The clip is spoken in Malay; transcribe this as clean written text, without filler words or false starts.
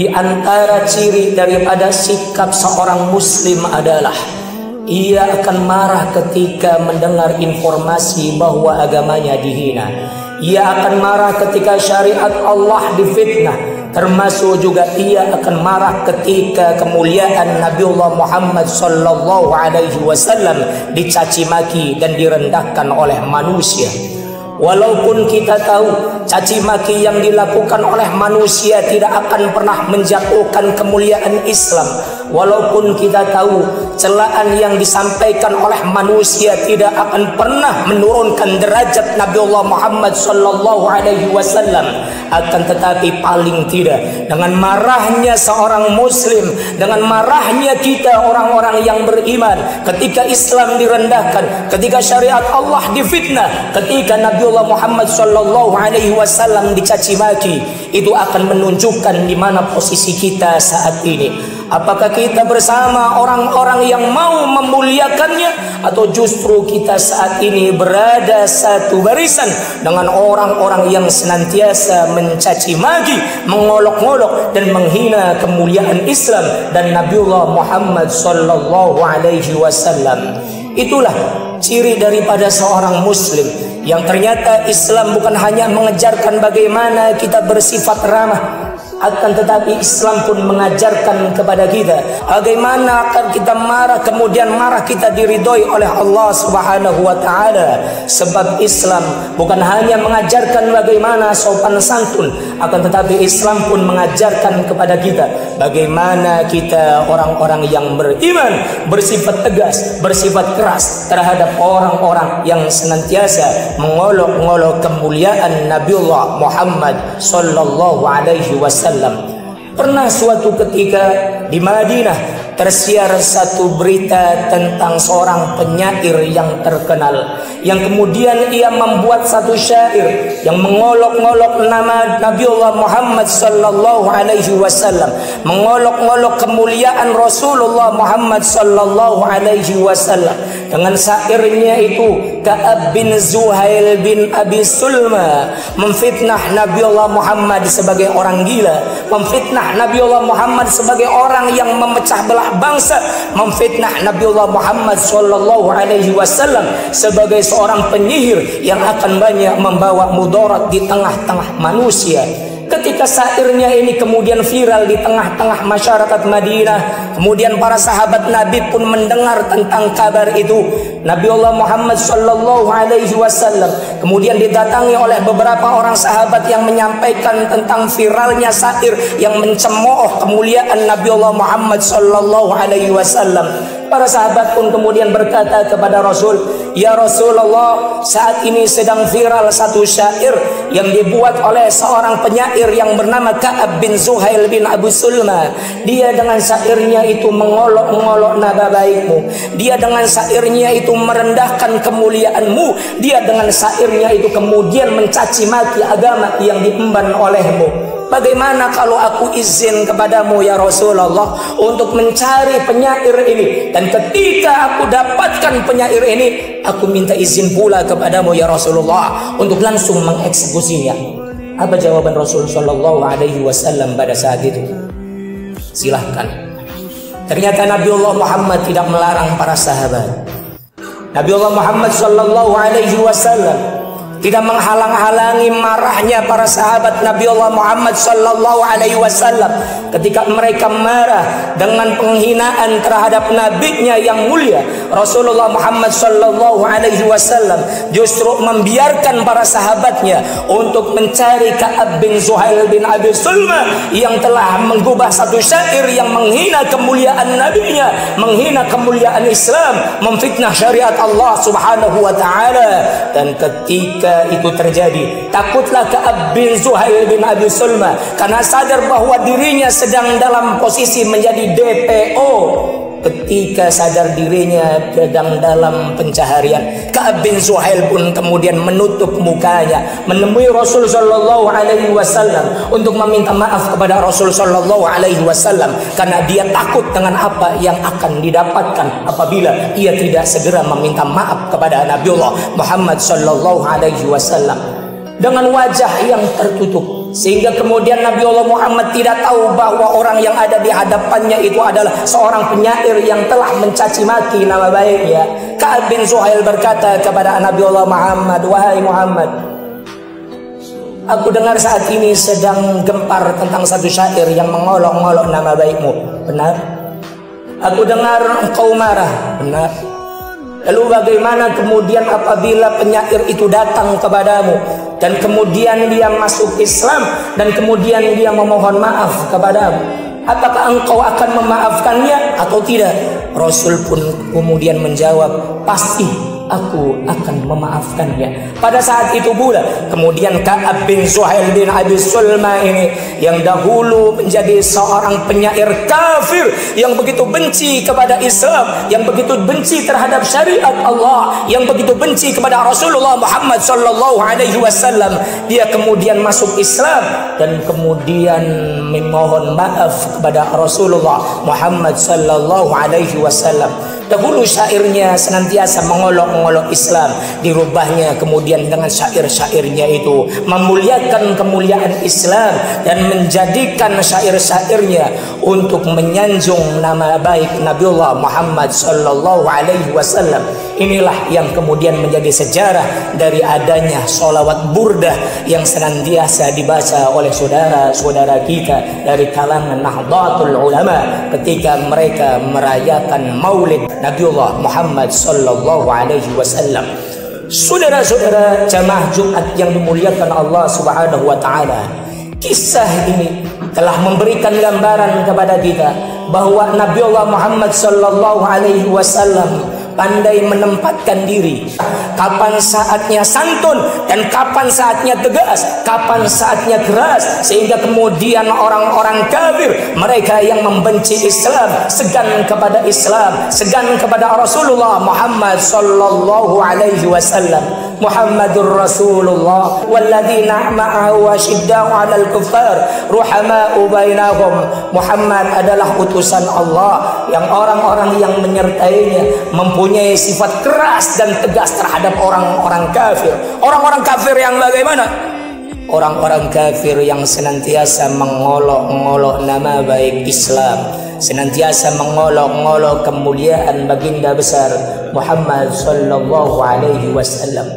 Di antara ciri daripada sikap seorang muslim adalah ia akan marah ketika mendengar informasi bahwa agamanya dihina. Ia akan marah ketika syariat Allah difitnah. Termasuk juga ia akan marah ketika kemuliaan Nabiullah Muhammad sallallahu alaihi wasallam dicaci maki dan direndahkan oleh manusia. Walaupun kita tahu caci maki yang dilakukan oleh manusia tidak akan pernah menjatuhkan kemuliaan Islam, walaupun kita tahu celaan yang disampaikan oleh manusia tidak akan pernah menurunkan derajat Nabiullah Muhammad sallallahu alaihi wasallam, akan tetapi paling tidak dengan marahnya seorang muslim, dengan marahnya kita orang-orang yang beriman ketika Islam direndahkan, ketika syariat Allah difitnah, ketika Nabiullah Muhammad sallallahu alaihi wasallam dicaci maki, itu akan menunjukkan di mana posisi kita saat ini. Apakah kita bersama orang-orang yang mau memuliakannya, atau justru kita saat ini berada satu barisan dengan orang-orang yang senantiasa mencaci maki, mengolok-olok dan menghina kemuliaan Islam dan Nabiullah Muhammad sallallahu alaihi wasallam. Itulah ciri daripada seorang muslim yang ternyata Islam bukan hanya mengajarkan bagaimana kita bersifat ramah, akan tetapi Islam pun mengajarkan kepada kita bagaimana akan kita marah, kemudian marah kita diridhoi oleh Allah Subhanahu wa taala. Sebab Islam bukan hanya mengajarkan bagaimana sopan santun, akan tetapi Islam pun mengajarkan kepada kita bagaimana kita orang-orang yang beriman bersifat tegas, bersifat keras terhadap orang-orang yang senantiasa mengolok-olok kemuliaan Nabiullah Muhammad sallallahu alaihi wasallam. Pernah suatu ketika di Madinah tersiar satu berita tentang seorang penyair yang terkenal, yang kemudian ia membuat satu syair yang mengolok-olok nama Nabiullah Muhammad sallallahu alaihi wasallam, mengolok-olok kemuliaan Rasulullah Muhammad sallallahu alaihi wasallam. Dengan syairnya itu, Ka'ab bin Zuhail bin Abi Sulma memfitnah Nabiullah Muhammad sebagai orang gila, memfitnah Nabiullah Muhammad sebagai orang yang memecah belah bangsa, memfitnah Nabiullah Muhammad sallallahu alaihi wasallam sebagai seorang penyihir yang akan banyak membawa mudarat di tengah-tengah manusia. Ketika syairnya ini kemudian viral di tengah-tengah masyarakat Madinah, kemudian para sahabat Nabi pun mendengar tentang kabar itu. Nabiullah Muhammad sallallahu alaihi wasallam kemudian didatangi oleh beberapa orang sahabat yang menyampaikan tentang viralnya syair yang mencemooh kemuliaan Nabiullah Muhammad sallallahu alaihi wasallam. Para sahabat pun kemudian berkata kepada Rasul, "Ya Rasulullah, saat ini sedang viral satu syair yang dibuat oleh seorang penyair yang bernama Ka'ab bin Zuhail bin Abu Sulma. Dia dengan syairnya itu mengolok-olok nama baikmu. Dia dengan syairnya itu merendahkan kemuliaanmu. Dia dengan syairnya itu kemudian mencaci maki agama yang diemban olehmu. Bagaimana kalau aku izin kepadamu ya Rasulullah untuk mencari penyair ini, dan ketika aku dapatkan penyair ini, aku minta izin pula kepadamu ya Rasulullah untuk langsung mengeksekusinya." Apa jawaban Rasul sallallahu alaihi wasallam pada saat itu? Silahkan. Ternyata Nabiullah Muhammad tidak melarang para sahabat. Nabiullah Muhammad sallallahu alaihi wasallam tidak menghalang-halangi marahnya para sahabat Nabiullah Muhammad sallallahu alaihi wasallam ketika mereka marah dengan penghinaan terhadap nabinya yang mulia Rasulullah Muhammad sallallahu alaihi wasallam. Justru membiarkan para sahabatnya untuk mencari Ka'ab bin Zuhail bin Abi Sulma yang telah menggubah satu syair yang menghina kemuliaan nabinya, menghina kemuliaan Islam, memfitnah syariat Allah Subhanahu wa taala. Dan ketika itu terjadi, takutlah Ka'ab bin Zuhail bin Abi Sulma karena sadar bahwa dirinya sedang dalam posisi menjadi DPO. Ketika sadar dirinya sedang dalam pencaharian, Ka'ab bin Zuhail pun kemudian menutup mukanya, menemui Rasul sallallahu alaihi wasallam untuk meminta maaf kepada Rasul sallallahu alaihi wasallam karena dia takut dengan apa yang akan didapatkan apabila ia tidak segera meminta maaf kepada Nabiullah Muhammad sallallahu alaihi wasallam. Dengan wajah yang tertutup, Sehingga kemudian Nabi Allah Muhammad tidak tahu bahwa orang yang ada di hadapannya itu adalah seorang penyair yang telah mencaci maki nama baiknya. Ka'ab bin Zuhail berkata kepada Nabi Allah Muhammad, "Wahai Muhammad, aku dengar saat ini sedang gempar tentang satu syair yang mengolok-olok nama baikmu. Benar? Aku dengar engkau marah. Benar? Lalu bagaimana kemudian apabila penyair itu datang kepadamu dan kemudian dia masuk Islam dan kemudian dia memohon maaf kepadamu, apakah engkau akan memaafkannya atau tidak?" Rasul pun kemudian menjawab, "Pasti aku akan memaafkannya." Pada saat itu pula kemudian Ka'ab bin Zuhail bin Abi Sulma ini yang dahulu menjadi seorang penyair kafir yang begitu benci kepada Islam, yang begitu benci terhadap syariat Allah, yang begitu benci kepada Rasulullah Muhammad sallallahu alaihi wasallam, dia kemudian masuk Islam dan kemudian memohon maaf kepada Rasulullah Muhammad sallallahu alaihi wasallam. Dahulu syairnya senantiasa mengolok-olok Islam, dirubahnya kemudian dengan syair-syairnya itu memuliakan kemuliaan Islam dan menjadikan syair-syairnya untuk menyanjung nama baik Nabiullah Muhammad sallallahu alaihi wasallam. Inilah yang kemudian menjadi sejarah dari adanya sholawat burdah yang senantiasa dibaca oleh saudara-saudara kita dari kalangan Nahdlatul Ulama ketika mereka merayakan Maulid Nabiullah Muhammad sallallahu alaihi wasallam. Saudara-saudara jamaah Jumat yang dimuliakan Allah Subhanahu wa taala, kisah ini telah memberikan gambaran kepada kita bahwa Nabiullah Muhammad sallallahu alaihi wasallam pandai menempatkan diri. Kapan saatnya santun dan kapan saatnya tegas, kapan saatnya keras, sehingga kemudian orang-orang kafir, mereka yang membenci Islam, segan kepada Islam, segan kepada Rasulullah Muhammad sallallahu alaihi wasallam. Muhammadur Rasulullah walladzina ma'ahu asyiddau 'alal kuffar ruhama'u bainahum. Muhammad adalah utusan Allah yang orang-orang yang menyertainya mempunyai sifat keras dan tegas terhadap orang-orang kafir. Orang-orang kafir yang bagaimana? Orang-orang kafir yang senantiasa mengolok-olok nama baik Islam, senantiasa mengolok-olok kemuliaan baginda besar Muhammad sallallahu alaihi wasallam.